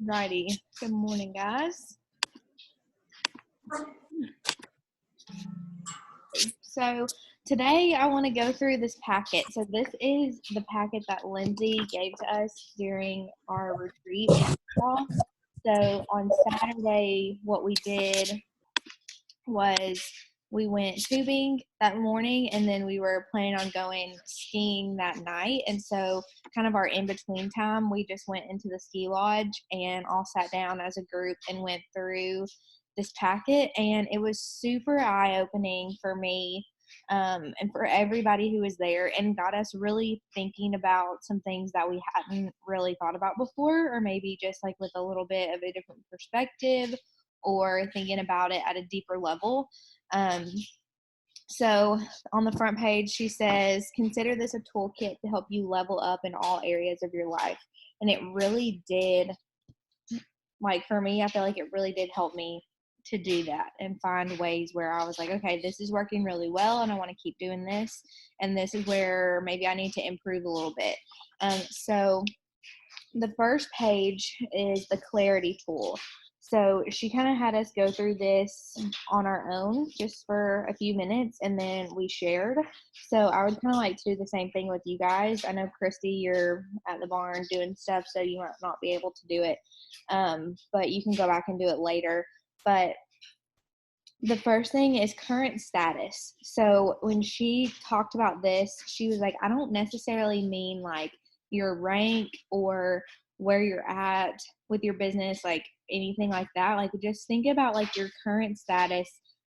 Righty. Good morning, guys. So today I want to go through this packet. So this is the packet that Lindsay gave to us during our retreat in Utah. So on Saturday, what we did was we went tubing that morning, and then we were planning on going skiing that night. And so kind of our in-between time, we just went into the ski lodge and all sat down as a group and went through this packet. And it was super eye-opening for me, and for everybody who was there, and got us really thinking about some things that we hadn't really thought about before, or maybe just like with a little bit of a different perspective, or thinking about it at a deeper level. Um, so on the front page, she says, consider this a toolkit to help you level up in all areas of your life. And it really did, like for me, I feel like it really did help me to do that and find ways where I was like, okay, this is working really well and I want to keep doing this. And this is where maybe I need to improve a little bit. So the first page is the clarity tool. So she kind of had us go through this on our own just for a few minutes, and then we shared. So I would kind of like to do the same thing with you guys. I know, Christy, you're at the barn doing stuff, so you might not be able to do it, but you can go back and do it later. But the first thing is current status. So when she talked about this, she was like, I don't necessarily mean like your rank or where you're at with your business, like anything like that. Like just think about like your current status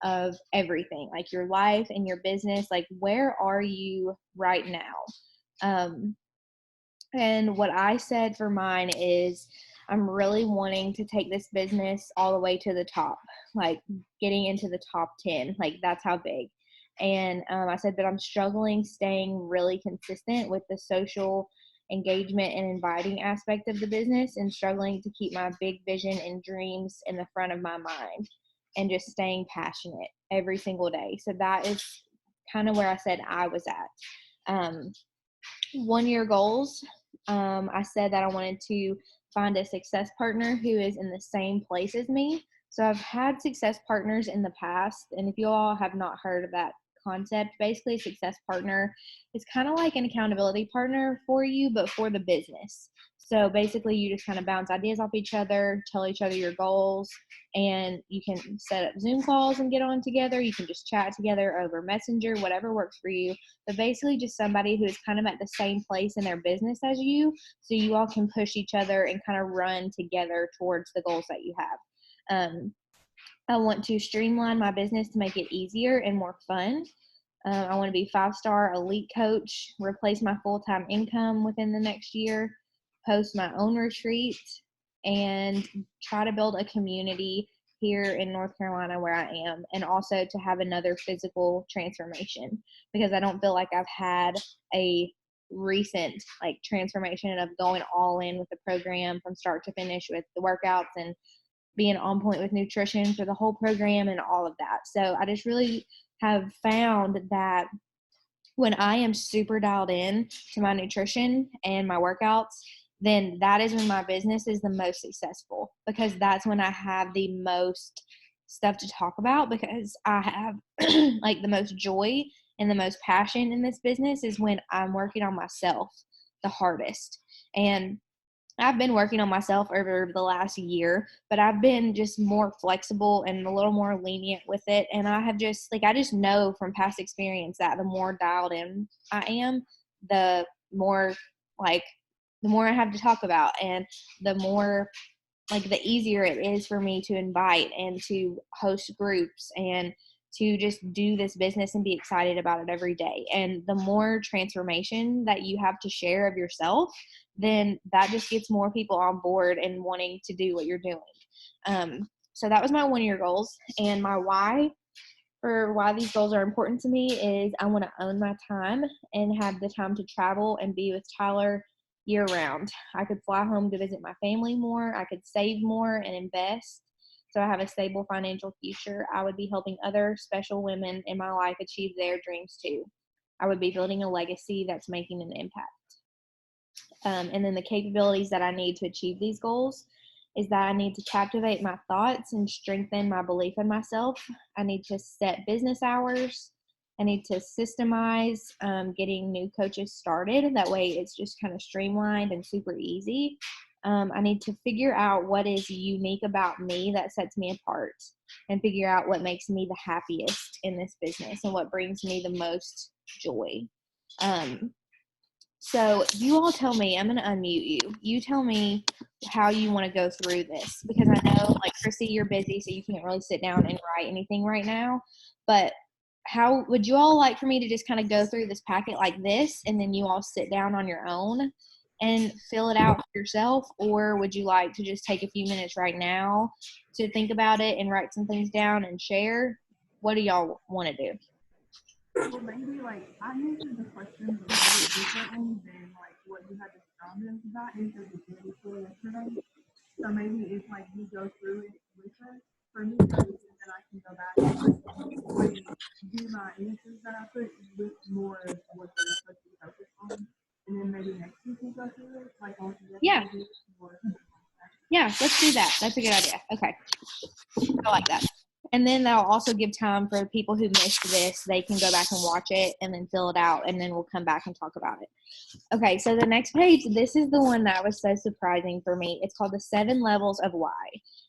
of everything, like your life and your business. Like where are you right now? And what I said for mine is I'm really wanting to take this business all the way to the top, like getting into the top 10. Like that's how big. And I said that I'm struggling staying really consistent with the social engagement and inviting aspect of the business, and struggling to keep my big vision and dreams in the front of my mind, and just staying passionate every single day. So that is kind of where I said I was at. 1 year goals. I said that I wanted to find a success partner who is in the same place as me. So I've had success partners in the past, and if you all have not heard of that concept, basically a success partner is kind of like an accountability partner for you, but for the business. So basically you just kind of bounce ideas off each other, tell each other your goals, and you can set up Zoom calls and get on together. You can just chat together over Messenger, whatever works for you, but basically just somebody who is kind of at the same place in their business as you, so you all can push each other and kind of run together towards the goals that you have. I want to streamline my business to make it easier and more fun. I want to be 5-star elite coach, replace my full-time income within the next year, host my own retreat, and try to build a community here in North Carolina where I am, and also to have another physical transformation, because I don't feel like I've had a recent like transformation of going all in with the program from start to finish with the workouts and being on point with nutrition for the whole program and all of that. So I just really have found that when I am super dialed in to my nutrition and my workouts, then that is when my business is the most successful, because that's when I have the most stuff to talk about, because I have like the most joy and the most passion in this business is when I'm working on myself the hardest. And I've been working on myself over the last year, but I've been just more flexible and a little more lenient with it. And I have just like, I just know from past experience that the more dialed in I am, the more like, the more I have to talk about, and the more like the easier it is for me to invite and to host groups and to just do this business and be excited about it every day. And the more transformation that you have to share of yourself, then that just gets more people on board and wanting to do what you're doing. So that was my 1 year goals. And my why for why these goals are important to me is I want to own my time and have the time to travel and be with Tyler year round. I could fly home to visit my family more. I could save more and invest so I have a stable financial future. I would be helping other special women in my life achieve their dreams too. I would be building a legacy that's making an impact. And then the capabilities that I need to achieve these goals is that I need to captivate my thoughts and strengthen my belief in myself. I need to set business hours. I need to systemize getting new coaches started. That way it's just kind of streamlined and super easy. I need to figure out what is unique about me that sets me apart, and figure out what makes me the happiest in this business and what brings me the most joy. So you all tell me, I'm going to unmute you. You tell me how you want to go through this, because I know, like, Chrissy, you're busy, so you can't really sit down and write anything right now. But how would you all like for me to just kind of go through this packet like this, and then you all sit down on your own and fill it out yourself? Or would you like to just take a few minutes right now to think about it and write some things down and share? What do y'all want to do? Well, maybe like I answered the questions a little bit differently than like what you had described them, because I answered the daily tool yesterday. So maybe if like you go through it with us for me, so then I can go back and like do my answers that I put with more of what they're supposed to focus on, and then maybe next week we'll go through it like all together. Yeah. Or Yeah, let's do that. That's a good idea. Okay. I like that. And then that'll also give time for people who missed this. They can go back and watch it and then fill it out, and then we'll come back and talk about it. Okay, so the next page, this is the one that was so surprising for me. It's called the 7 Levels of Why.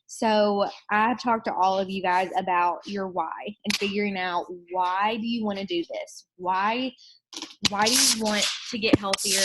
So I talked to all of you guys about your why and figuring out, why do you want to do this? Why do you want to get healthier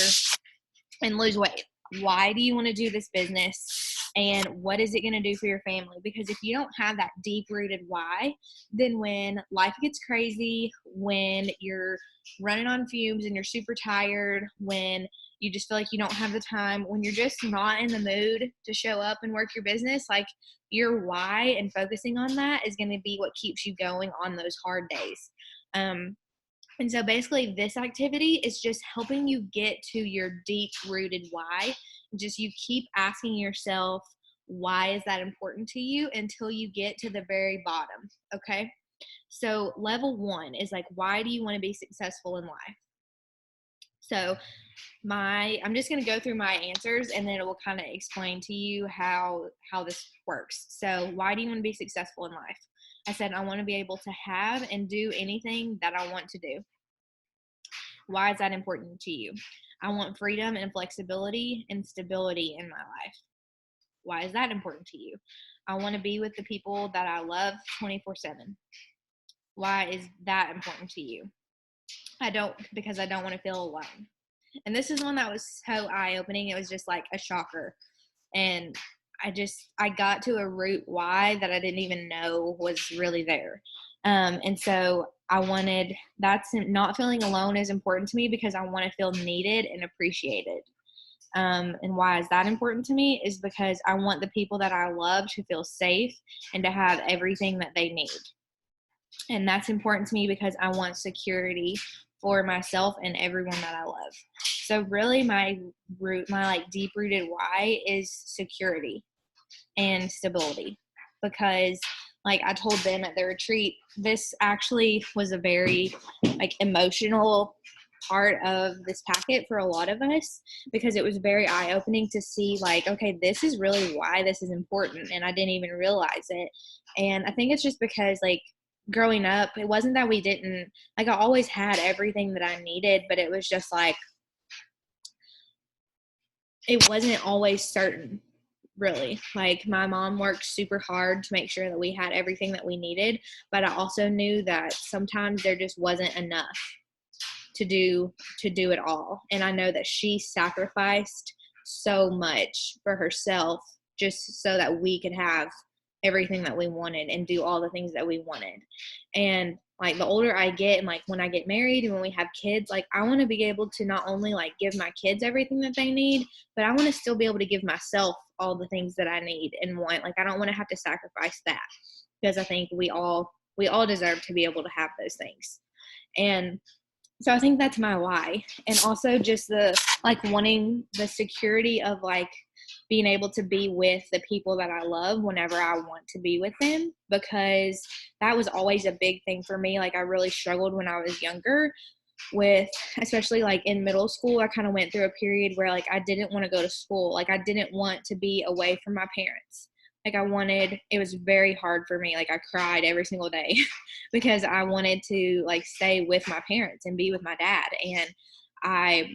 and lose weight? Why do you want to do this business? And what is it going to do for your family? Because if you don't have that deep-rooted why, then when life gets crazy, when you're running on fumes and you're super tired, when you just feel like you don't have the time, when you're just not in the mood to show up and work your business, like, your why and focusing on that is going to be what keeps you going on those hard days. And so basically this activity is just helping you get to your deep-rooted why. Just you keep asking yourself, why is that important to you, until you get to the very bottom, okay? So level 1 is like, why do you want to be successful in life? So I'm just going to go through my answers, and then it will kind of explain to you how this works. So why do you want to be successful in life? I said, I want to be able to have and do anything that I want to do. Why is that important to you? I want freedom and flexibility and stability in my life. Why is that important to you? I want to be with the people that I love 24/7. Why is that important to you? Because I don't want to feel alone. And this is one that was so eye-opening. It was just like a shocker. And I got to a root why that I didn't even know was really there. And so that's not feeling alone is important to me, because I want to feel needed and appreciated. And why is that important to me is because I want the people that I love to feel safe and to have everything that they need. And that's important to me because I want security for myself and everyone that I love. So really my like deep-rooted why is security and stability, because like I told them at the retreat, this actually was a very like emotional part of this packet for a lot of us, because it was very eye-opening to see like, okay, this is really why this is important, and I didn't even realize it. And I think it's just because like growing up, it wasn't that we didn't, like, I always had everything that I needed, but it was just like, it wasn't always certain, really. Like, my mom worked super hard to make sure that we had everything that we needed, but I also knew that sometimes there just wasn't enough to do it all. And I know that she sacrificed so much for herself just so that we could have everything that we wanted and do all the things that we wanted. And like the older I get, and like when I get married and when we have kids, like I want to be able to not only like give my kids everything that they need, but I want to still be able to give myself all the things that I need and want. Like I don't want to have to sacrifice that, because I think we all deserve to be able to have those things. And so I think that's my why. And also just the like wanting the security of like being able to be with the people that I love whenever I want to be with them, because that was always a big thing for me. Like I really struggled when I was younger with, especially like in middle school, I kind of went through a period where like I didn't want to go to school. Like I didn't want to be away from my parents. Like it was very hard for me. Like I cried every single day because I wanted to like stay with my parents and be with my dad. And I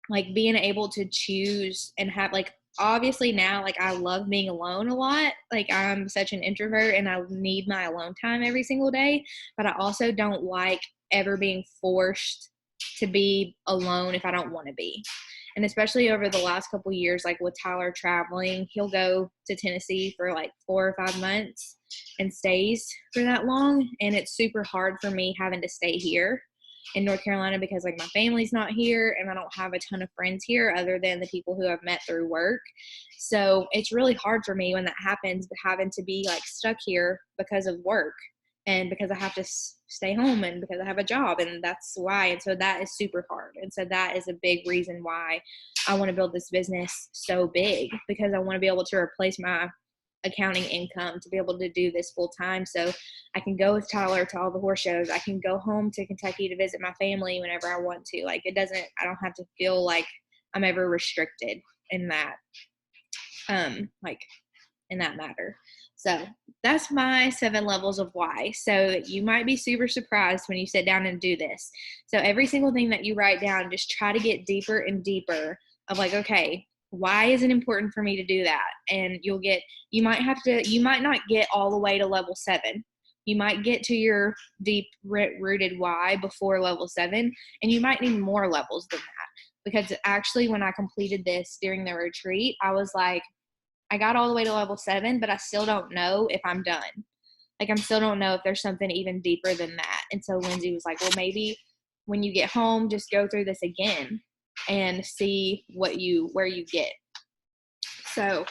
like being able to choose and have like, obviously now like I love being alone a lot. Like I'm such an introvert and I need my alone time every single day, but I also don't like ever being forced to be alone if I don't want to be. And especially over the last couple of years, like with Tyler traveling, he'll go to Tennessee for like 4 or 5 months and stays for that long. And it's super hard for me having to stay here in North Carolina because like my family's not here and I don't have a ton of friends here other than the people who I've met through work. So it's really hard for me when that happens, having to be like stuck here because of work and because I have to stay home and because I have a job, and that's why. And so that is super hard. And so that is a big reason why I want to build this business so big, because I want to be able to replace my accounting income to be able to do this full time. So I can go with Tyler to all the horse shows. I can go home to Kentucky to visit my family whenever I want to. Like I don't have to feel like I'm ever restricted in that, like in that matter. So that's my 7 levels of why. So you might be super surprised when you sit down and do this. So every single thing that you write down, just try to get deeper and deeper of like, okay, why is it important for me to do that? And you might not get all the way to level 7. You might get to your deep rooted why before level 7, and you might need more levels than that. Because actually when I completed this during the retreat, I was like, I got all the way to level 7, but I still don't know if I'm done. Like, I still don't know if there's something even deeper than that. And so Lindsay was like, well, maybe when you get home, just go through this again and see where you get. So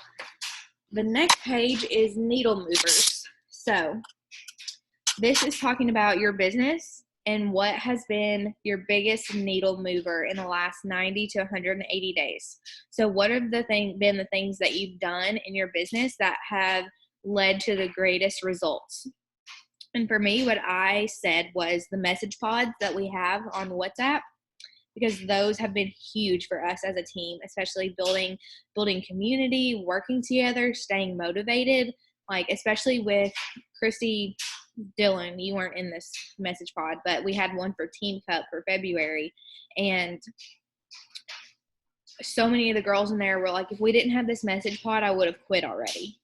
the next page is needle movers. So this is talking about your business and what has been your biggest needle mover in the last 90 to 180 days. So what have been the things that you've done in your business that have led to the greatest results? And for me, what I said was the message pods that we have on WhatsApp, because those have been huge for us as a team, especially building community, working together, staying motivated, like especially with Christy Dillon. You weren't in this message pod, but we had one for Team Cup for February, and so many of the girls in there were like, if we didn't have this message pod, I would have quit already.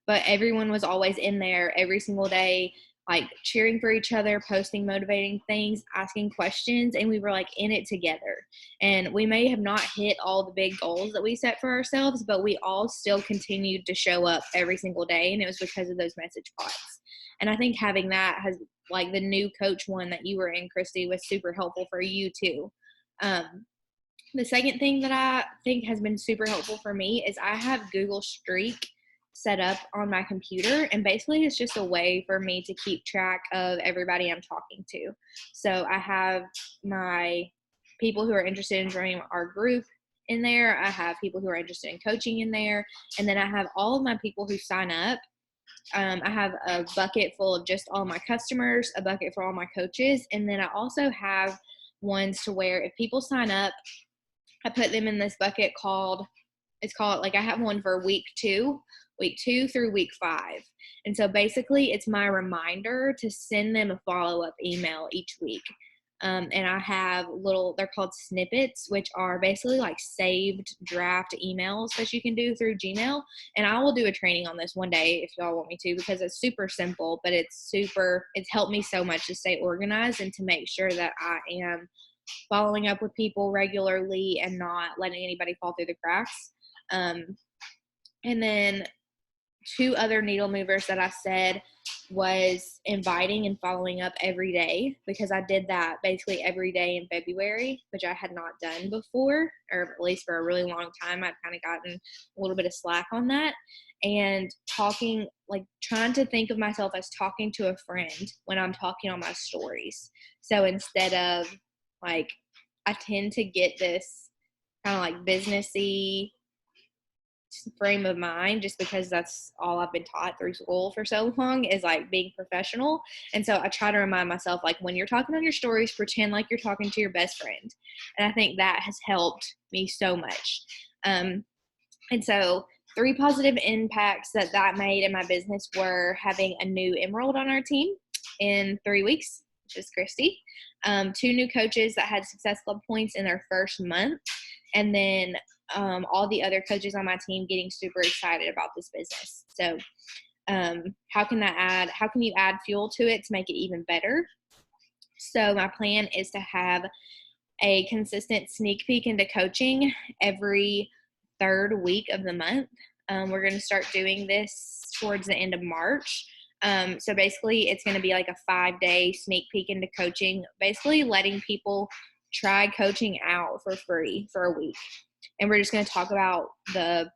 But everyone was always in there every single day, like cheering for each other, posting motivating things, asking questions, and we were like in it together. And we may have not hit all the big goals that we set for ourselves, but we all still continued to show up every single day, and it was because of those message pods. And I think having that has, like the new coach one that you were in, Christy, was super helpful for you too. The second thing that I think has been super helpful for me is I have Google Streak set up on my computer, and basically it's just a way for me to keep track of everybody I'm talking to. So I have my people who are interested in joining our group in there. I have people who are interested in coaching in there, and then I have all of my people who sign up. I have a bucket full of just all my customers, a bucket for all my coaches, and then I also have ones to where if people sign up, I put them in this bucket like I have one for week 2 through week 5. And so basically it's my reminder to send them a follow-up email each week. And I have they're called snippets, which are basically like saved draft emails that you can do through Gmail. And I will do a training on this one day if y'all want me to, because it's super simple, but it's helped me so much to stay organized and to make sure that I am following up with people regularly and not letting anybody fall through the cracks. And then 2 other needle movers that I said was inviting and following up every day, because I did that basically every day in February, which I had not done before, or at least for a really long time. I'd kind of gotten a little bit of slack on that. And trying to think of myself as talking to a friend when I'm talking on my stories. So instead of like, I tend to get this kind of like businessy frame of mind, just because that's all I've been taught through school for so long, is like being professional. And so I try to remind myself, like, when you're talking on your stories, pretend like you're talking to your best friend. And I think that has helped me so much. And so 3 positive impacts that made in my business were having a new emerald on our team in 3 weeks, which is Christy. 2 new coaches that had Success Club points in their first month. And then all the other coaches on my team getting super excited about this business. So how can you add fuel to it to make it even better? So my plan is to have a consistent sneak peek into coaching every 3rd week of the month. We're going to start doing this towards the end of March. So basically it's going to be like a 5-day sneak peek into coaching, basically letting people try coaching out for free for a week. And we're just going to talk about the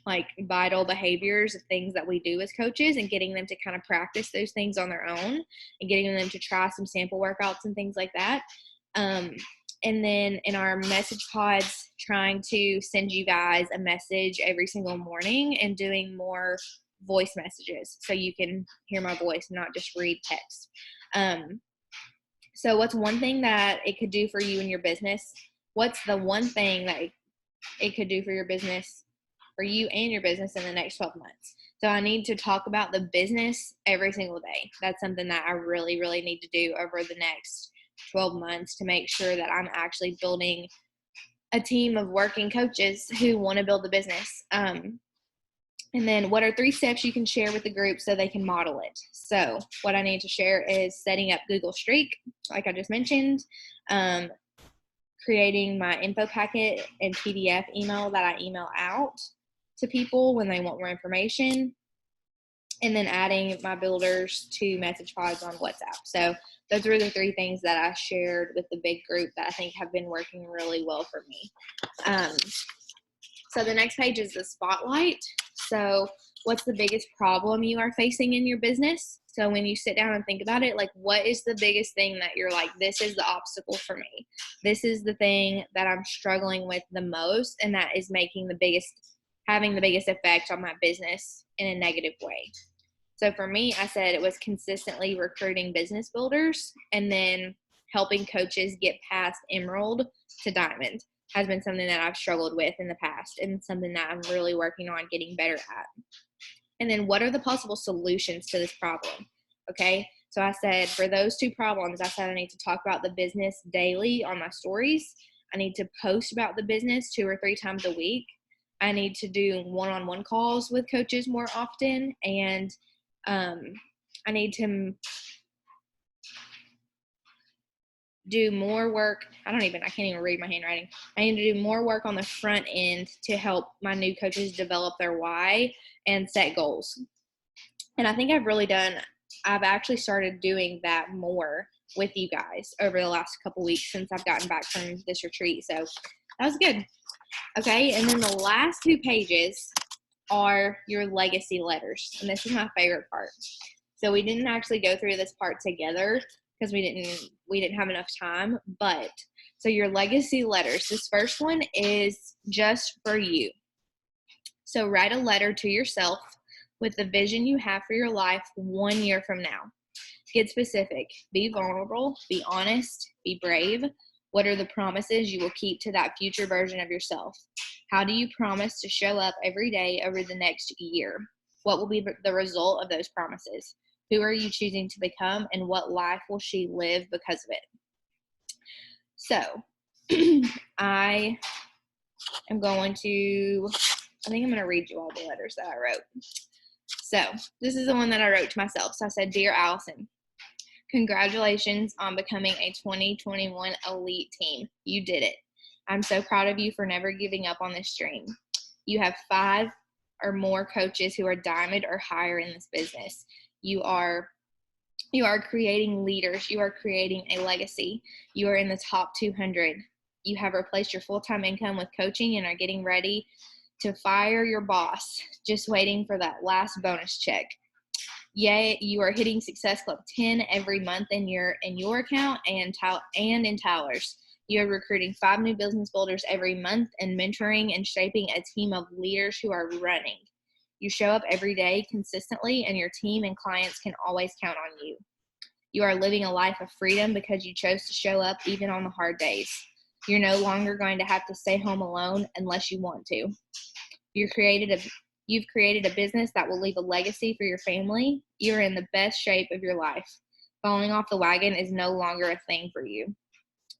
like vital behaviors of things that we do as coaches, and getting them to kind of practice those things on their own, and getting them to try some sample workouts and things like that. And then in our message pods, trying to send you guys a message every single morning, and doing more voice messages so you can hear my voice, not just read text. So what's one thing that it could do for you in your business? What's the one thing that it could do for your business, for you and your business, in the next 12 months? So I need to talk about the business every single day. That's something that I really, really need to do over the next 12 months to make sure that I'm actually building a team of working coaches who want to build the business. And then what are 3 steps you can share with the group so they can model it? So what I need to share is setting up Google Streak, like I just mentioned, creating my info packet and PDF email that I email out to people when they want more information, and then adding my builders to message pods on WhatsApp. So those were the 3 things that I shared with the big group that I think have been working really well for me. So the next page is the spotlight. So what's the biggest problem you are facing in your business? So when you sit down and think about it, like, what is the biggest thing that you're like, this is the obstacle for me? This is the thing that I'm struggling with the most, and that is having the biggest effect on my business in a negative way. So for me, I said it was consistently recruiting business builders, and then helping coaches get past emerald to diamond has been something that I've struggled with in the past, and something that I'm really working on getting better at. And then what are the possible solutions to this problem? Okay, so I said for those 2 problems, I said I need to talk about the business daily on my stories. I need to post about the business 2 or 3 times a week. I need to do one-on-one calls with coaches more often, and I need to do more work. I can't even read my handwriting. I need to do more work on the front end to help my new coaches develop their why and set goals. And I think I've actually started doing that more with you guys over the last couple weeks since I've gotten back from this retreat. So that was good. Okay, and then the last 2 pages are your legacy letters. And this is my favorite part. So we didn't actually go through this part together because we didn't have enough time. But so your legacy letters, this first one is just for you. So write a letter to yourself with the vision you have for your life 1 year from now. Get specific. Be vulnerable. Be honest. Be brave. What are the promises you will keep to that future version of yourself? How do you promise to show up every day over the next year? What will be the result of those promises? Who are you choosing to become, and what life will she live because of it? So I think I'm going to read you all the letters that I wrote. So this is the one that I wrote to myself. So I said, Dear Allison, congratulations on becoming a 2021 elite team. You did it. I'm so proud of you for never giving up on this dream. You have 5 or more coaches who are diamond or higher in this business. You are creating leaders. You are creating a legacy. You are in the top 200. You have replaced your full-time income with coaching and are getting ready to fire your boss, just waiting for that last bonus check. Yay, you are hitting Success Club 10 every month in your account and in Tyler's. You are recruiting 5 new business builders every month and mentoring and shaping a team of leaders who are running. You show up every day consistently, and your team and clients can always count on you. You are living a life of freedom because you chose to show up even on the hard days. You're no longer going to have to stay home alone unless you want to. You've created a business that will leave a legacy for your family. You're in the best shape of your life. Falling off the wagon is no longer a thing for you.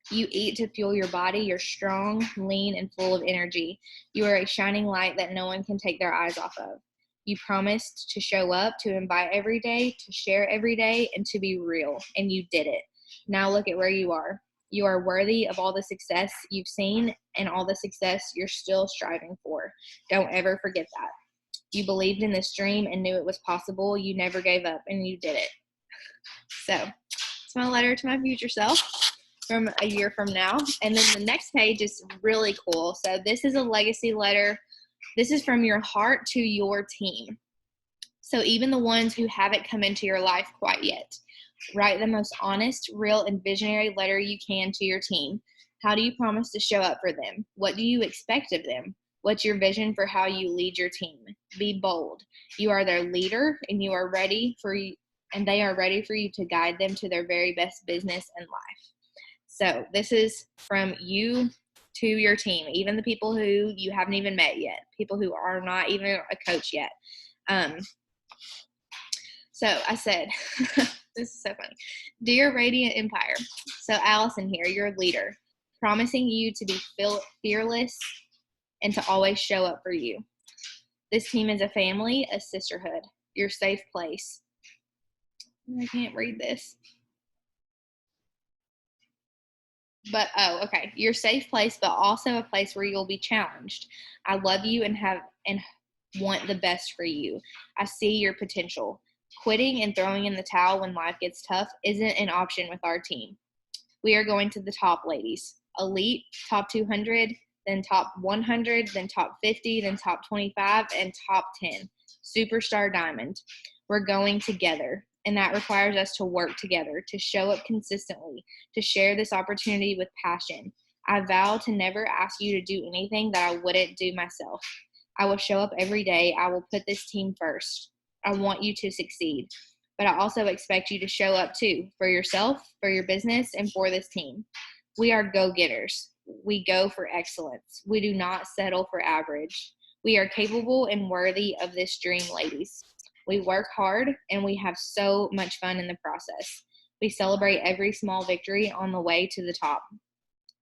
You eat to fuel your body. You're strong, lean, and full of energy. You are a shining light that no one can take their eyes off of. You promised to show up, to invite every day, to share every day, and to be real, and you did it. Now look at where you are. You are worthy of all the success you've seen and all the success you're still striving for. Don't ever forget that. You believed in this dream and knew it was possible. You never gave up, and you did it. So it's my letter to my future self from a year from now. And then the next page is really cool. So this is a legacy letter. This is from your heart to your team. So even the ones who haven't come into your life quite yet, write the most honest, real, and visionary letter you can to your team. How do you promise to show up for them? What do you expect of them? What's your vision for how you lead your team? Be bold. You are their leader, and you are ready for you, and they are ready for you to guide them to their very best business and life. So this is from you to your team, even the people who you haven't even met yet, people who are not even a coach yet. So I said, this is so funny. Dear Radiant Empire, so Allison here, your leader, promising you to be fearless and to always show up for you. This team is a family, a sisterhood, your safe place. I can't read this. But, okay. Your safe place, but also a place where you'll be challenged. I love you and want the best for you. I see your potential. Quitting and throwing in the towel when life gets tough isn't an option with our team. We are going to the top, ladies. Elite, top 200, then top 100, then top 50, then top 25, and top 10. Superstar Diamond. We're going together. And that requires us to work together, to show up consistently, to share this opportunity with passion. I vow to never ask you to do anything that I wouldn't do myself. I will show up every day. I will put this team first. I want you to succeed. But I also expect you to show up too, for yourself, for your business, and for this team. We are go-getters. We go for excellence. We do not settle for average. We are capable and worthy of this dream, ladies. We work hard, and we have so much fun in the process. We celebrate every small victory on the way to the top.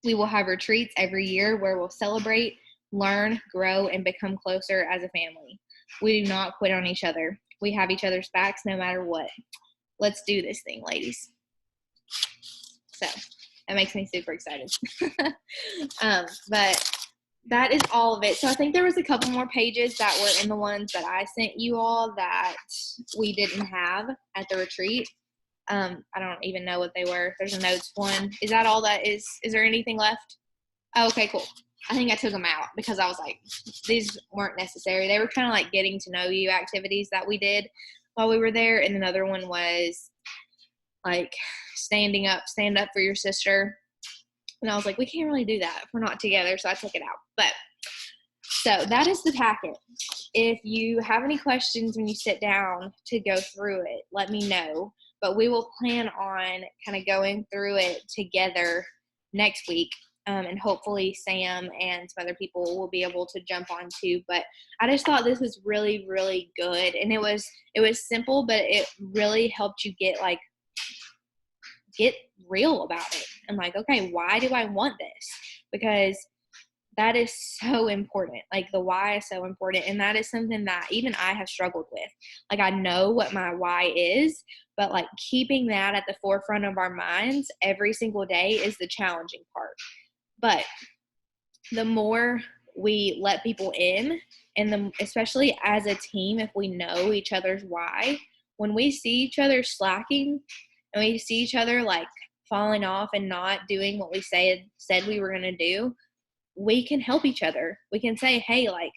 We will have retreats every year where we'll celebrate, learn, grow, and become closer as a family. We do not quit on each other. We have each other's backs no matter what. Let's do this thing, ladies. So that makes me super excited. But that is all of it. So I think there was a couple more pages that were in the ones that I sent you all that we didn't have at the retreat. I don't even know what they were. There's a notes one. Is that all that is? Is there anything left? Oh, okay, cool. I think I took them out because I was like, these weren't necessary. They were kind of like getting to know you activities that we did while we were there. And another one was like stand up for your sister. And I was like, we can't really do that if we're not together, so I took it out. But so that is the packet. If you have any questions when you sit down to go through it, let me know. But we will plan on kind of going through it together next week. And hopefully Sam and some other people will be able to jump on too. But I just thought this was really, really good. And it was simple, but it really helped you get real about it. I'm like, okay, why do I want this? Because that is so important. Like the why is so important. And that is something that even I have struggled with. Like I know what my why is, but like keeping that at the forefront of our minds every single day is the challenging part. But the more we let people in, and especially as a team, if we know each other's why, when we see each other slacking and we see each other like falling off and not doing what we said we were going to do, we can help each other. We can say, hey, like,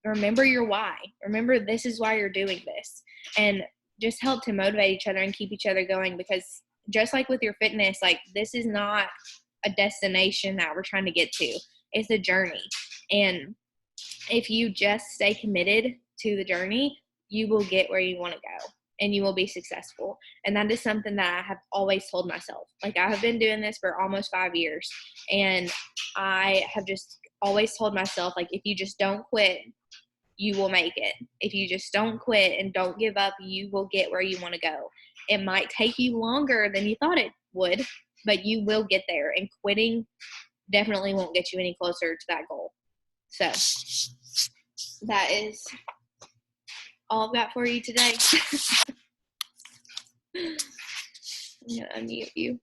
remember your why. Remember this is why you're doing this. And just help to motivate each other and keep each other going, because just like with your fitness, like this is not a destination that we're trying to get to. It's a journey. And if you just stay committed to the journey, you will get where you want to go and you will be successful. And that is something that I have always told myself. Like, I have been doing this for almost 5 years, and I have just always told myself, like, if you just don't quit, you will make it. If you just don't quit and don't give up, you will get where you want to go. It might take you longer than you thought it would, but you will get there. And quitting definitely won't get you any closer to that goal. So that is all I've got for you today. I'm going to unmute you.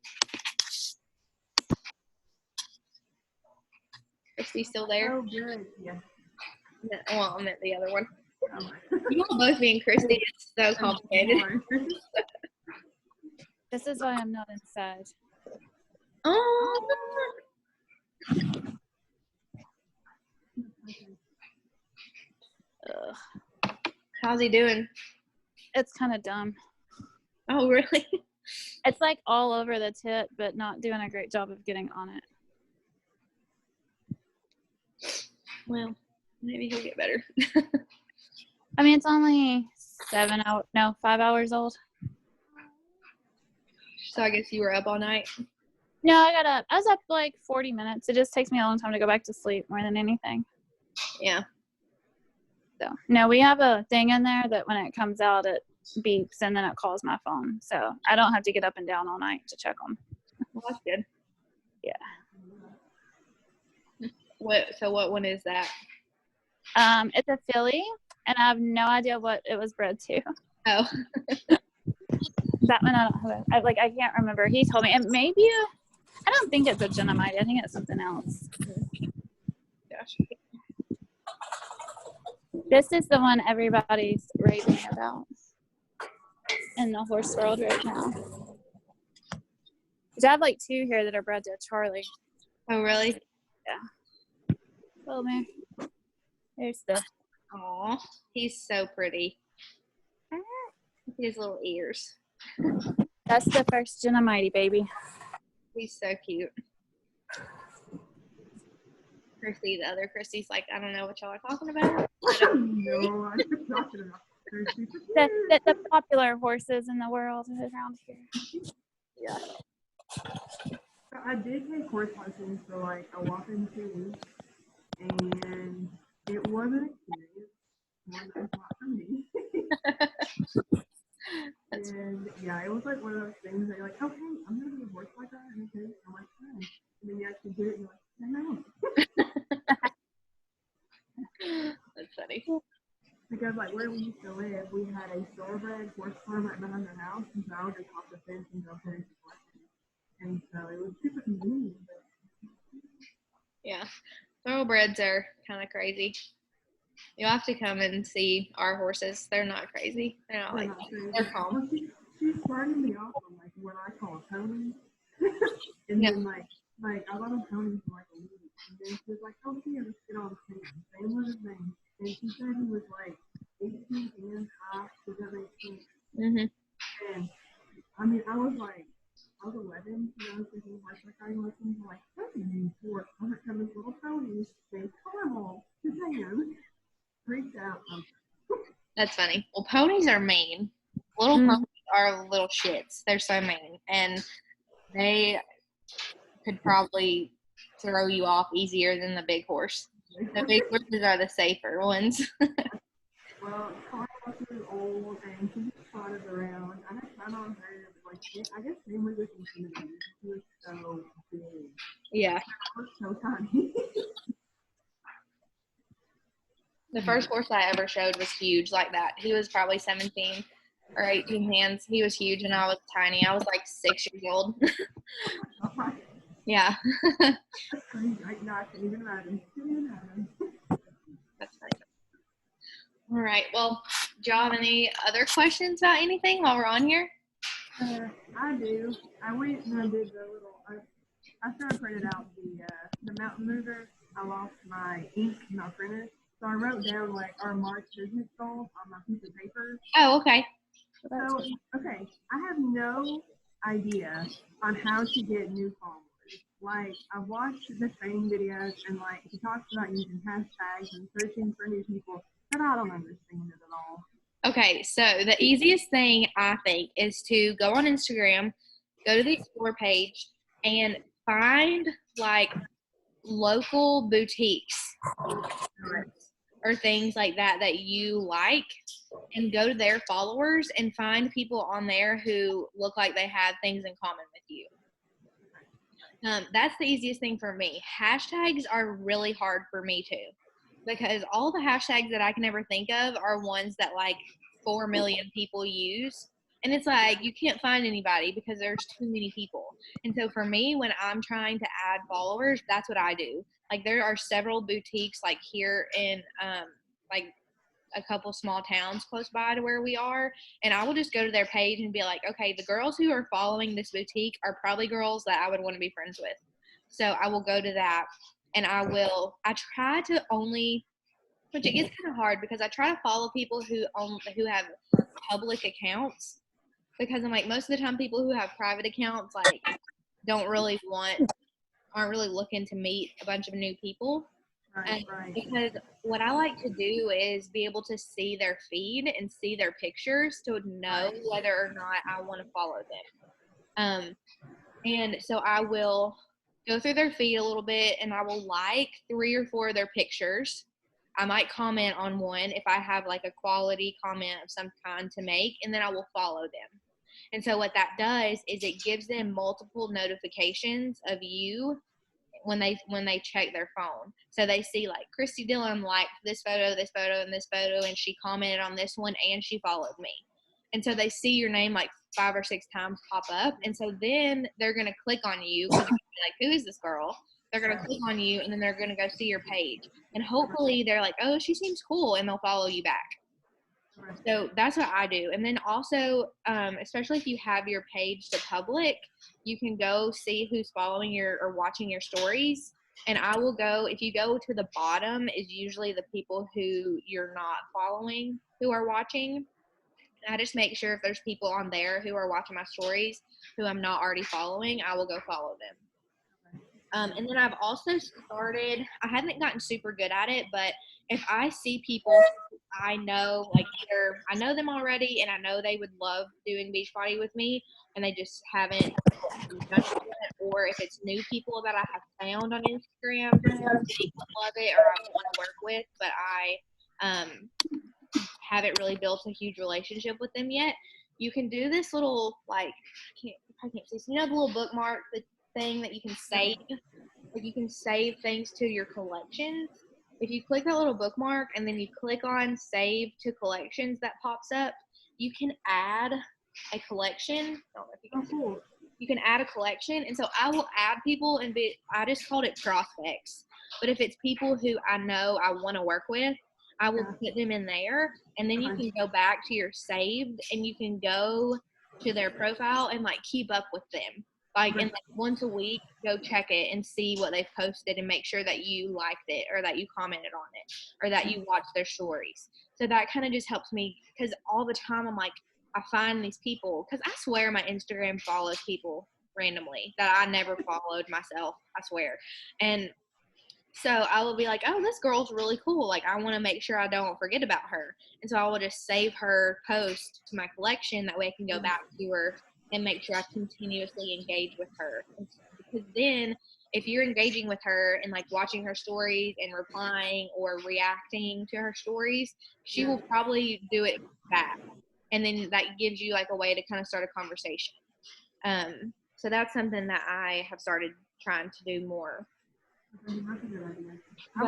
Christy still there? Oh, good. Yeah. Well, I meant the other one. Oh, You all both being Christy is so complicated. This is why I'm not inside. Oh, Ugh. how's he doing? It's kind of dumb. Oh, really? It's like all over the tip, but not doing a great job of getting on it. Well, maybe he'll get better. I mean, it's only 5 hours old. So I guess you were up all night. No, I was up like 40 minutes. It just takes me a long time to go back to sleep more than anything. Yeah. So, no, we have a thing in there that when it comes out, it beeps and then it calls my phone. So I don't have to get up and down all night to check them. Well, that's good. Yeah. What one is that? It's a filly, and I have no idea what it was bred to. Oh. That one I can't remember. He told me, and maybe I don't think it's a Genomite. I think it's something else. Gosh. This is the one everybody's raving about in the horse world right now. I have like 2 here that are bred to Charlie. Oh, really? Yeah. Well, man, there's the. Aw, he's so pretty. His little ears. That's the first Genomite, baby. He's so cute. Christy, the other Christy's like, I don't know what y'all are talking about. No, I'm just talking about Thursday. The popular horses in the world around here. Yeah. I did take horse lessons for like a whopping 2 weeks, and it was an experience. One that was not for me. And yeah, it was like one of those things that you're like, okay, I'm gonna be a horse like that, and okay, I'm like, fine. And then you actually do it, and you're like, no. That's funny. Because like where we used to live, we had a thoroughbred horse farm right behind our house, and so I would just hop the fence and go finish the lessons. And so it was super convenient. But Yeah. Thoroughbreds are kind of crazy. You'll have to come and see our horses. They're not crazy. They're not like, they're calm. Well, she started me off on like what I call a pony. And Yeah. then like I got a pony for like a week. And then she was like, oh here, let's get on Sam. Sam was his name. And she said he was like 18 and high. Does that make sense? Mm-hmm. And I mean, I was 11, thinking horseback riding lessons. I'm like, that's a new sport. I'm like, this little pony named Caramel to Sam. Freaked out. That's funny. Well, ponies are mean. Little ponies are little shits. They're so mean. And they could probably throw you off easier than the big horse. The big horses are the safer ones. Well, Carlos is old and she just trotted around. I had fun on her, but like, I guess Sam was just intimidated. She was so big. Yeah. I was so tiny. The first horse I ever showed was huge like that. He was probably 17 or 18 hands. He was huge and I was tiny. I was like 6 years old. Yeah. That's crazy. I can't even imagine. That's funny. All right. Well, do y'all have any other questions about anything while we're on here? I do. I went and I did the little. After I printed out the mountain mover, I lost my ink and I printed. So I wrote down like our March business goals on my piece of paper. Oh, okay. So okay, I have no idea on how to get new followers. like I've watched the training videos and like he talks about using hashtags and searching for new people, but I don't understand it at all. Okay, so the easiest thing I think is to go on Instagram, go to the explore page, and find like local boutiques or things like that that you like, and go to their followers and find people on there who look like they have things in common with you. That's the easiest thing for me. Hashtags are really hard for me too, because all the hashtags that I can ever think of are ones that like 4 million people use. And it's like you can't find anybody because there's too many people. And so for me, when I'm trying to add followers, that's what I do. Like there are several boutiques like here in like a couple small towns close by to where we are, and I will just go to their page and be like, okay, the girls who are following this boutique are probably girls that I would want to be friends with. So I will go to that, and I try to only, which it gets kind of hard because I try to follow people who have public accounts, because I'm like, most of the time people who have private accounts like aren't really looking to meet a bunch of new people. Right, right. Because what I like to do is be able to see their feed and see their pictures to know whether or not I want to follow them. And so I will go through their feed a little bit, and I will like 3 or 4 of their pictures. I might comment on one if I have like a quality comment of some kind to make, and then I will follow them. And so what that does is it gives them multiple notifications of you when they check their phone. So they see like Christy Dillon liked this photo, and this photo, and she commented on this one, and she followed me. And so they see your name like 5 or 6 times pop up, and so then they're gonna click on you. Like, who is this girl? They're gonna click on you, and then they're gonna go see your page, and hopefully they're like, oh, she seems cool, and they'll follow you back. So that's what I do. And then also, especially if you have your page to public, you can go see who's following or watching your stories. And I will go, if you go to the bottom, is usually the people who you're not following who are watching. And I just make sure if there's people on there who are watching my stories who I'm not already following, I will go follow them. And then I've also started, I haven't gotten super good at it, but if I see people I know, like either I know them already and I know they would love doing Beachbody with me and they just haven't done it yet, or if it's new people that I have found on Instagram that love it or I want to work with, but I haven't really built a huge relationship with them yet, you can do this little, like, I can't see, so you know the little bookmark, the thing that you can save? Like you can save things to your collections. If you click that little bookmark and then you click on save to collections that pops up, you can add a collection. I don't know if you can see. You can add a collection. And so I will add people, and I just called it prospects. But if it's people who I know I want to work with, I will put them in there. And then you can go back to your saved and you can go to their profile and like keep up with them. Like, and like once a week, go check it and see what they've posted and make sure that you liked it or that you commented on it or that you watched their stories. So that kind of just helps me, because all the time I'm like, I find these people, because I swear my Instagram follows people randomly that I never followed myself, I swear. And so I will be like, oh, this girl's really cool. Like, I want to make sure I don't forget about her. And so I will just save her post to my collection. That way I can go back to her and make sure I continuously engage with her. Because then if you're engaging with her and like watching her stories and replying or reacting to her stories, she will probably do it back. And then that gives you like a way to kind of start a conversation. So that's something that I have started trying to do more. That's a good idea. I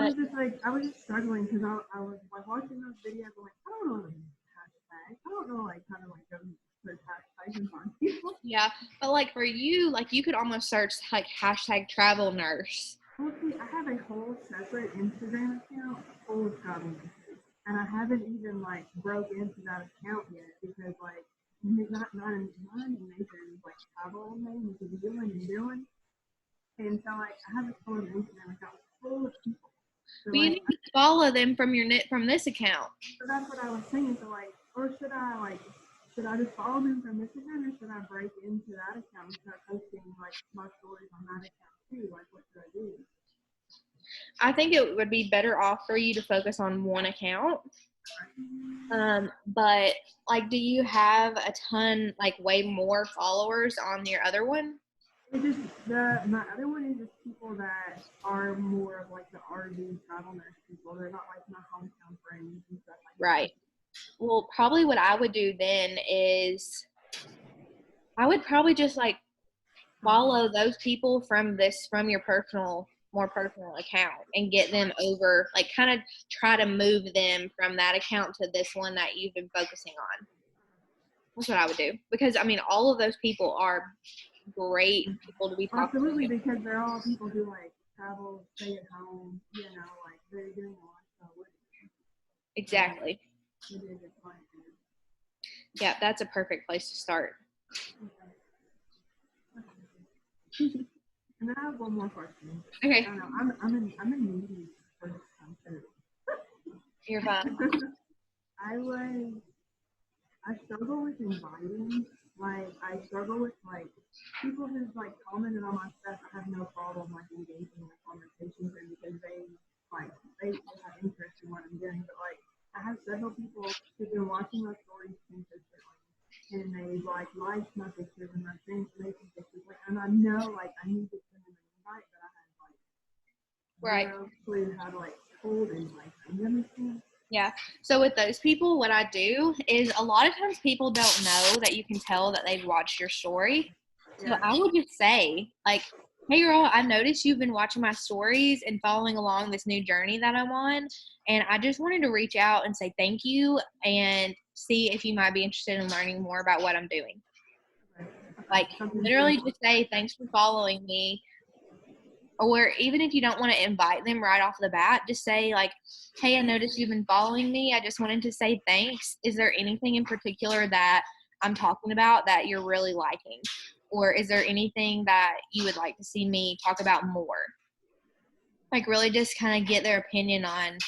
was just struggling because I was like watching those videos. I'm like, I don't know hashtags. I don't know like how to like go search hashtags and find people. Yeah, but like for you, like you could almost search like hashtag travel nurse. Well, see, I have a whole separate Instagram account full of travel nurses, and I haven't even like broke into that account yet because like not in Nathan's like travel name, which is Dylan. And so, like, I have a full Instagram account full of people. So, But you need to follow them from this account. So that's what I was saying. So, like, or should I just follow them from this account, or should I break into that account and start posting like my stories on that account too. Like, what should I do? I think it would be better off for you to focus on one account. But like, do you have a ton, like way more followers on your other one? It's just my other one is just people that are more of like the RV travel nurse people. They're not like my hometown friends and stuff like Right. Well, probably what I would do then is I would probably just like follow those people from your more personal account and get them over, like kind of try to move them from that account to this one that you've been focusing on. That's what I would do, because I mean all of those people are great people to be that. talking Absolutely, to. because they're all people who like travel, stay at home, you know, like they're doing a lifestyle with it. Exactly. Maybe a good client. Yeah, that's a perfect place to start. And then I have one more question. Okay, I don't know. I'm a newbie for this content. you're fine. I struggle with inviting. Like, I struggle with like people who've like commented on my stuff. I have no problem like engaging in a conversation with them because they have interest in what I'm doing. But like, I have several people who've been watching my stories consistently, and they like my pictures and my friends making pictures. Like, and I know like I need to send them an invite, but I have like Right. no clue how to like hold invite. You understand? Yeah. So with those people, what I do is a lot of times people don't know that you can tell that they've watched your story. So Yeah. I would just say, like, hey girl, I noticed you've been watching my stories and following along this new journey that I'm on. And I just wanted to reach out and say thank you and see if you might be interested in learning more about what I'm doing. Like, literally just say thanks for following me. Or even if you don't want to invite them right off the bat, just say like, hey, I noticed you've been following me. I just wanted to say thanks. Is there anything in particular that I'm talking about that you're really liking? Or is there anything that you would like to see me talk about more? Like really just kind of get their opinion on,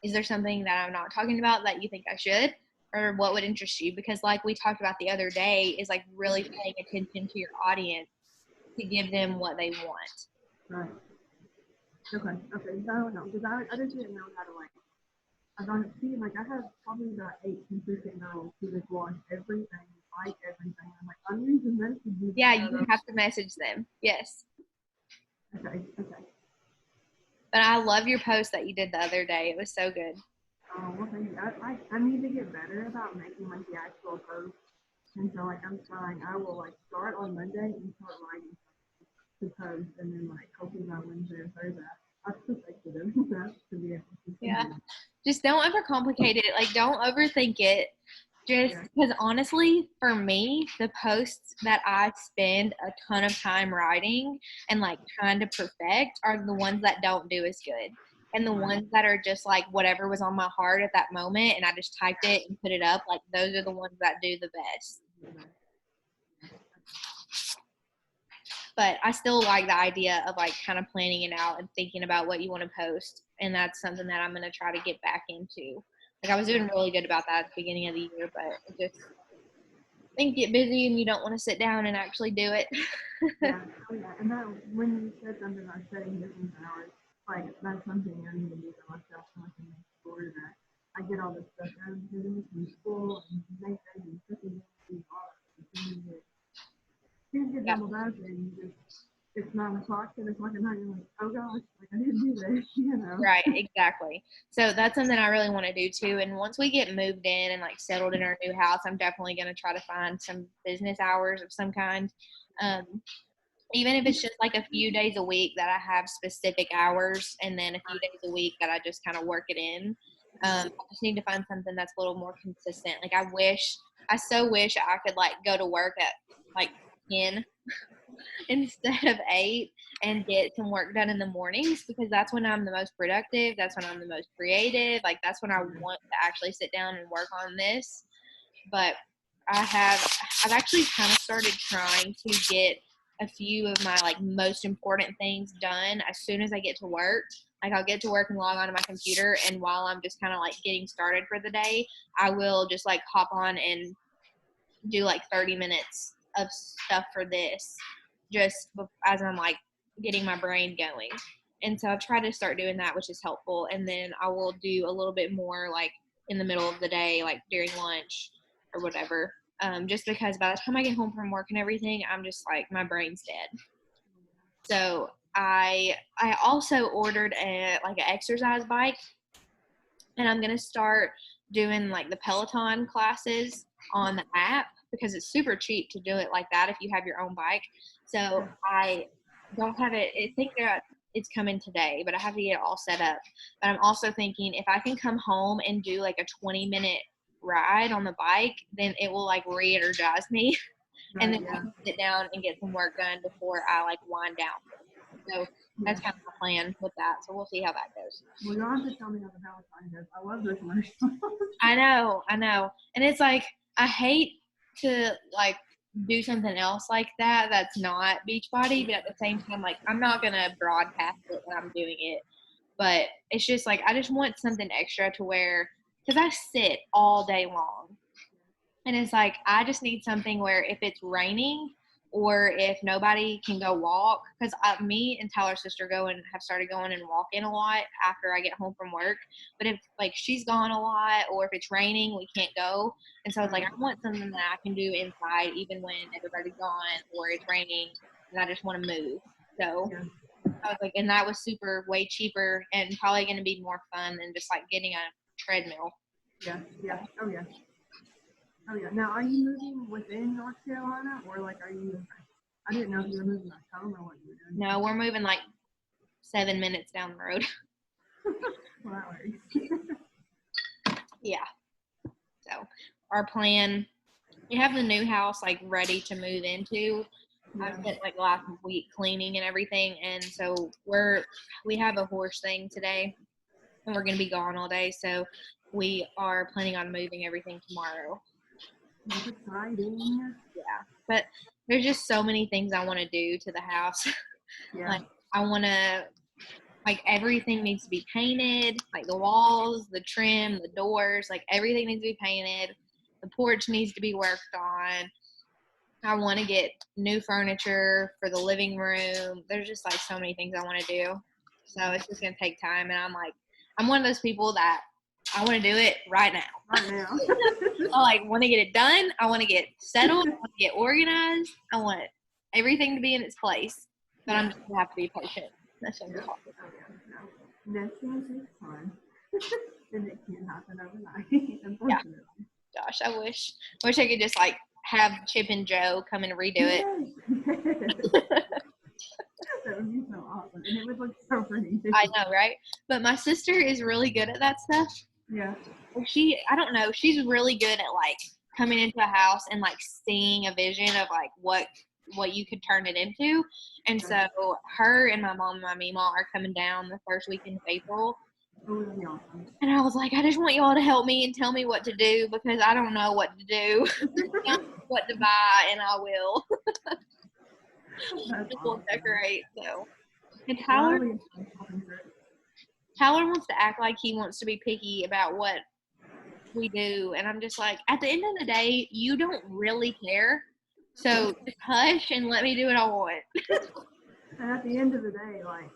is there something that I'm not talking about that you think I should? Or what would interest you? Because like we talked about the other day, is like really paying attention to your audience to give them what they want. Right. Okay. Okay. I don't know because I just didn't know how to like. I don't see like I have probably about 8 consistent girls who just watch everything, like everything. I'm like I'm using this to do. Yeah, you have to message them. Yes. Okay. Okay. But I love your post that you did the other day. It was so good. Well, thank you. I need to get better about making like the actual post, and so like I'm trying. I will like start on Monday and start writing the post, and then like hopefully by Wednesday or Thursday I perfected it to be able to. Yeah. Just don't overcomplicate it. Like, don't overthink it. Just because honestly, for me, the posts that I spend a ton of time writing and like trying to perfect are the ones that don't do as good. And the ones that are just like whatever was on my heart at that moment and I just typed it and put it up, like those are the ones that do the best. But I still like the idea of like kind of planning it out and thinking about what you want to post. And that's something that I'm going to try to get back into. Like I was doing really good about that at the beginning of the year, but it just things get busy and you don't want to sit down and actually do it. Yeah. Oh, yeah. And that when you said something about setting business hours, like that's something I need to do for myself so I can make sure that I get all this stuff done because I'm in school and make things and cooking and all that. Things get Yeah. jumbled up and you just it's 9 o'clock, 10 o'clock at night. You're like, oh gosh, like I didn't do this, you know. Right, exactly. So that's something I really want to do too. And once we get moved in and like settled in our new house, I'm definitely going to try to find some business hours of some kind. Even if it's just like a few days a week that I have specific hours and then a few days a week that I just kind of work it in. I just need to find something that's a little more consistent. Like I so wish I could like go to work at like 10 instead of 8 and get some work done in the mornings because that's when I'm the most productive. That's when I'm the most creative. Like that's when I want to actually sit down and work on this. But I've actually kind of started trying to get a few of my like most important things done as soon as I get to work. Like I'll get to work and log onto my computer, and while I'm just kind of like getting started for the day, I will just like hop on and do like 30 minutes of stuff for this just as I'm like getting my brain going. And so I've tried to start doing that, which is helpful. And then I will do a little bit more like in the middle of the day, like during lunch or whatever. Just because by the time I get home from work and everything, I'm just like, my brain's dead. So I also ordered an exercise bike, and I'm gonna start doing like the Peloton classes on the app because it's super cheap to do it like that if you have your own bike. So I don't have it. I think that it's coming today, but I have to get it all set up. But I'm also thinking if I can come home and do like a 20-minute ride on the bike, then it will like re-energize me, and then I can sit down and get some work done before I like wind down. So that's kind of the plan with that. So we'll see how that goes. Well, you'll have to tell me how the Peloton goes. I love those commercials. I know. And it's like, I hate to like do something else like that that's not Beachbody, but at the same time, like, I'm not going to broadcast it when I'm doing it. But it's just like, I just want something extra to where, because I sit all day long. And it's like, I just need something where if it's raining or if nobody can go walk, because me and Tyler's sister have started going and walking a lot after I get home from work. But if like she's gone a lot or if it's raining, we can't go. And so it's like, I want something that I can do inside even when everybody's gone or it's raining and I just want to move. So I was like, and that was way cheaper and probably going to be more fun than just like getting a treadmill. Yeah. Oh, yeah. Now, are you moving within North Carolina, or like, I didn't know if you were moving back home or what you were doing. No, we're moving like 7 minutes down the road. Well, that works. Yeah. So our plan, we have the new house like ready to move into. I spent like last week cleaning and everything, and so we have a horse thing today, and we're gonna be gone all day. So we are planning on moving everything tomorrow. That's exciting. Yeah, but there's just so many things I want to do to the house. Yeah. Like I want to, like everything needs to be painted, like the walls, the trim, the doors, like everything needs to be painted. The porch needs to be worked on. I want to get new furniture for the living room. There's just like so many things I want to do. So it's just going to take time. And I'm one of those people that I want to do it right now. Right now. I like want to get it done. I want to get settled. I want to get organized. I want everything to be in its place. But I'm just going to have to be patient. That's what I'm talking about. Next thing takes time. And it can't happen overnight, unfortunately. Gosh, I wish I could just like have Chip and Joe come and redo it. That would be so awesome. And it would look so pretty. I know, right? But my sister is really good at that stuff. Yeah. I don't know, she's really good at like coming into a house and like seeing a vision of like what you could turn it into. And so her and my mom and my Mima are coming down the first weekend of April. Oh, that'd be awesome. And I was like, I just want y'all to help me and tell me what to do because I don't know what to do. What to buy, and I will. We'll decorate. So, and Tyler wants to act like he wants to be picky about what we do, and I'm just like, at the end of the day, you don't really care. So just hush and let me do what I want. And at the end of the day, like,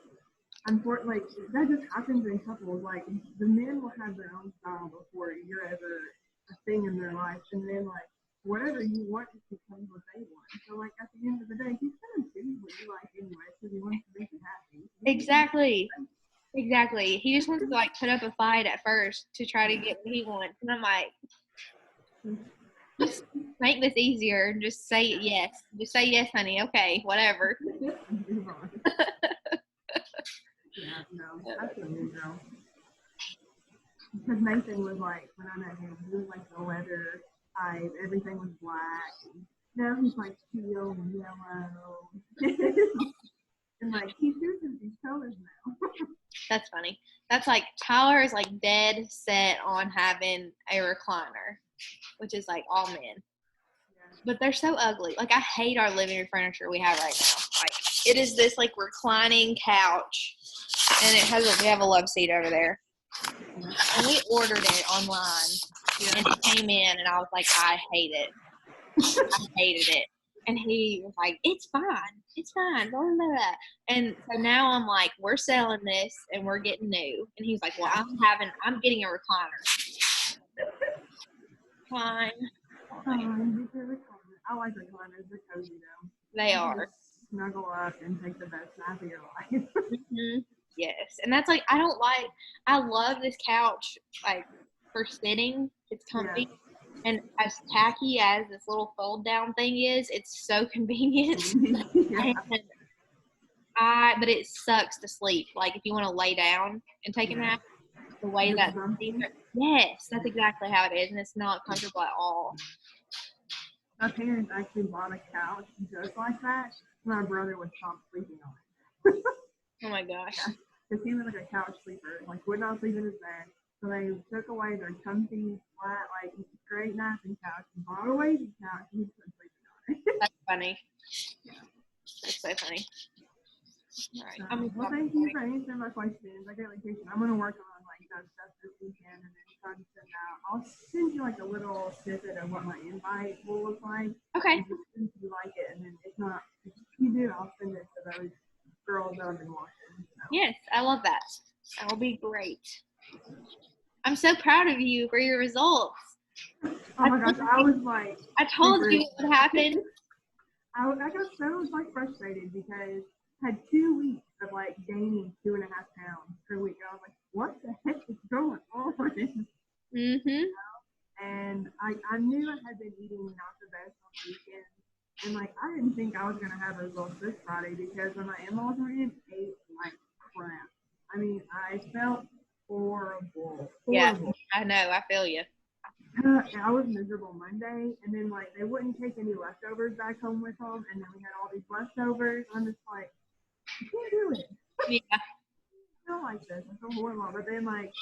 unfortunately, that just happens in couples. Like, the men will have their own style before you're ever a thing in their life, and then like whatever you want just becomes what they want. So like at the end of the day, he's gonna do what you like anyway, because he wants to make you happy. Exactly. He just wants to like put up a fight at first to try to get what he wants, and I'm like, just make this easier. Just say yes. Just say yes, honey. Okay, whatever. Move on. Yeah, no, that's a new girl. Because Nathan was like, when I met him, he was like the leather eyes, everything was black. And now he's like teal and yellow. And like, he's using these colors now. That's funny. That's like, Tyler is like dead set on having a recliner, which is like all men. Yeah. But they're so ugly. Like, I hate our living room furniture we have right now. Like, it is this like reclining couch, and we have a love seat over there. And we ordered it online, and it came in, and I was like, I hate it. I hated it. And he was like, it's fine. It's fine. Blah, blah, blah. And so now I'm like, we're selling this and we're getting new. And he's like, well, I'm getting a recliner. Fine. I like recliners. They're cozy though. They You can are. just snuggle up and take the best nap of your life. Mhm. Yes. And that's like, I love this couch, like for sitting. It's comfy. And as tacky as this little fold down thing is, it's so convenient. Yeah. And but it sucks to sleep. Like if you want to lay down and take a nap, the way that yes, that's exactly how it is, and it's not comfortable at all. My parents actually bought a couch just like that. My brother would stop sleeping on it. Oh my gosh. Because he was like a couch sleeper, like would not sleep in his bed. So they took away their comfy, flat, like great napping couch and bought a lazy couch and he couldn't sleep on it. That's funny. That's so funny. All right. Well, thank you for answering my questions. I greatly appreciate it. I'm going to work on like that stuff this weekend and then try to send out. I'll send you like a little snippet of what my invite will look like. Okay. If you like it, and then if not, if you do, I'll send it to those girls that I've been watching. So. Yes, I love that. That will be great. I'm so proud of you for your results. Oh my gosh, I was like, I told you it would happen. I got so like frustrated because I had 2 weeks of like gaining 2.5 pounds per week. And I was like, what the heck is going on? Mhm. And I knew I had been eating not the best on the weekend. And like I didn't think I was gonna have results this Friday because when my in-laws were in, ate like crap. I mean, I felt horrible. Yeah, I know. I feel you. I was miserable Monday, and then like they wouldn't take any leftovers back home with them, and then we had all these leftovers. I'm just like, I can't do it. Yeah. I feel like this. I feel horrible. But then like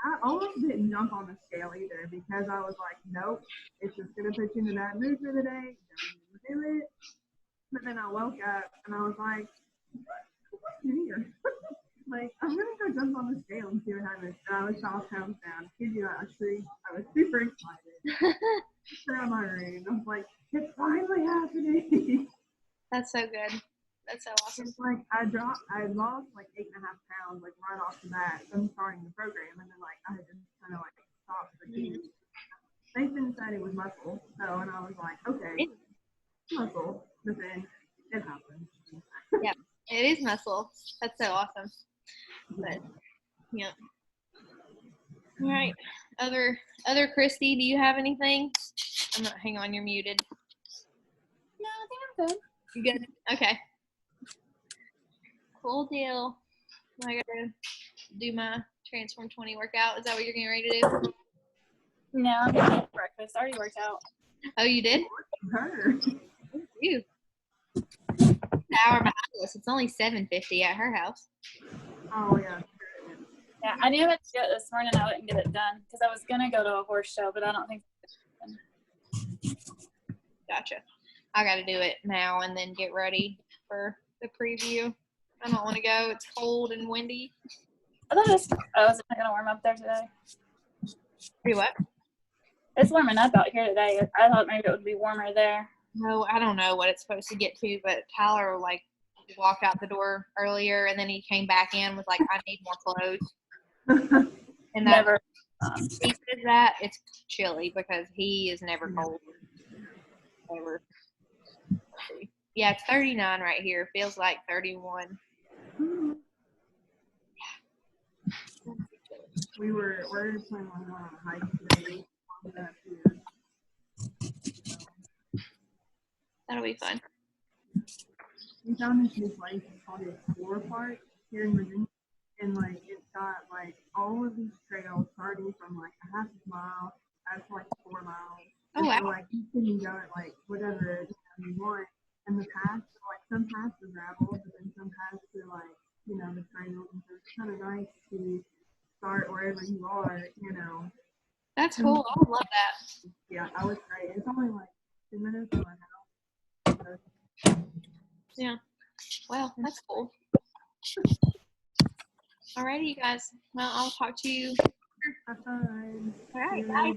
I almost didn't jump on the scale either because I was like, nope, it's just gonna put you in that mood for the day. Don't do it. But then I woke up and I was like, what's here? Like, I'm gonna go jump on the scale and see what happens. And I was 12 pounds down. Kid you not, actually, I was super excited. Around my room, I was like, it's finally happening. That's so good. That's so awesome. It's like I lost like 8.5 pounds like right off the bat from starting the program, and then like I had just kind of like stopped for 2 weeks. Nathan said it was muscle, so and I was like, okay, muscle, but then it happened. Yeah, it is muscle. That's so awesome. But yeah. All right. Other Christy, do you have anything? I'm not. Hang on, you're muted. No, I think I'm good. You good? Okay. Cool deal. I gotta do my Transform 20 workout. Is that what you're getting ready to do? No, I'm gonna eat breakfast. I already worked out. Oh, you did? Her. You. Hour behind us. It's only 7:50 at her house. Oh yeah. Yeah, I knew it this morning. I wouldn't get it done because I was gonna go to a horse show, but I don't think. Gotcha. I got to do it now and then get ready for the preview. I don't want to go. It's cold and windy. I thought it's not gonna warm up there today. Do what? It's warming up out here today. I thought maybe it would be warmer there. No, I don't know what it's supposed to get to, but Tyler like walked out the door earlier and then he came back in was like, I need more clothes. And that, Never. he says that it's chilly because he is never cold. Ever. Yeah, it's 39 right here. Feels like 31. We're planning on going on a hike today. That'll be fun. We found this new place called the Explorer Park here in Virginia, and like it's got like all of these trails starting from like a half a mile out to like 4 miles. Oh wow! So, like you can go at like whatever you want, and the paths like some paths are gravel, but then some paths are like the trails, and so it's kind of nice to start wherever you are, That's cool. I would love that. Yeah, that was great. It's only like 2 minutes from my house. Yeah. Well, that's cool. Alrighty, you guys. Well, I'll talk to you. Have fun. All right. Bye.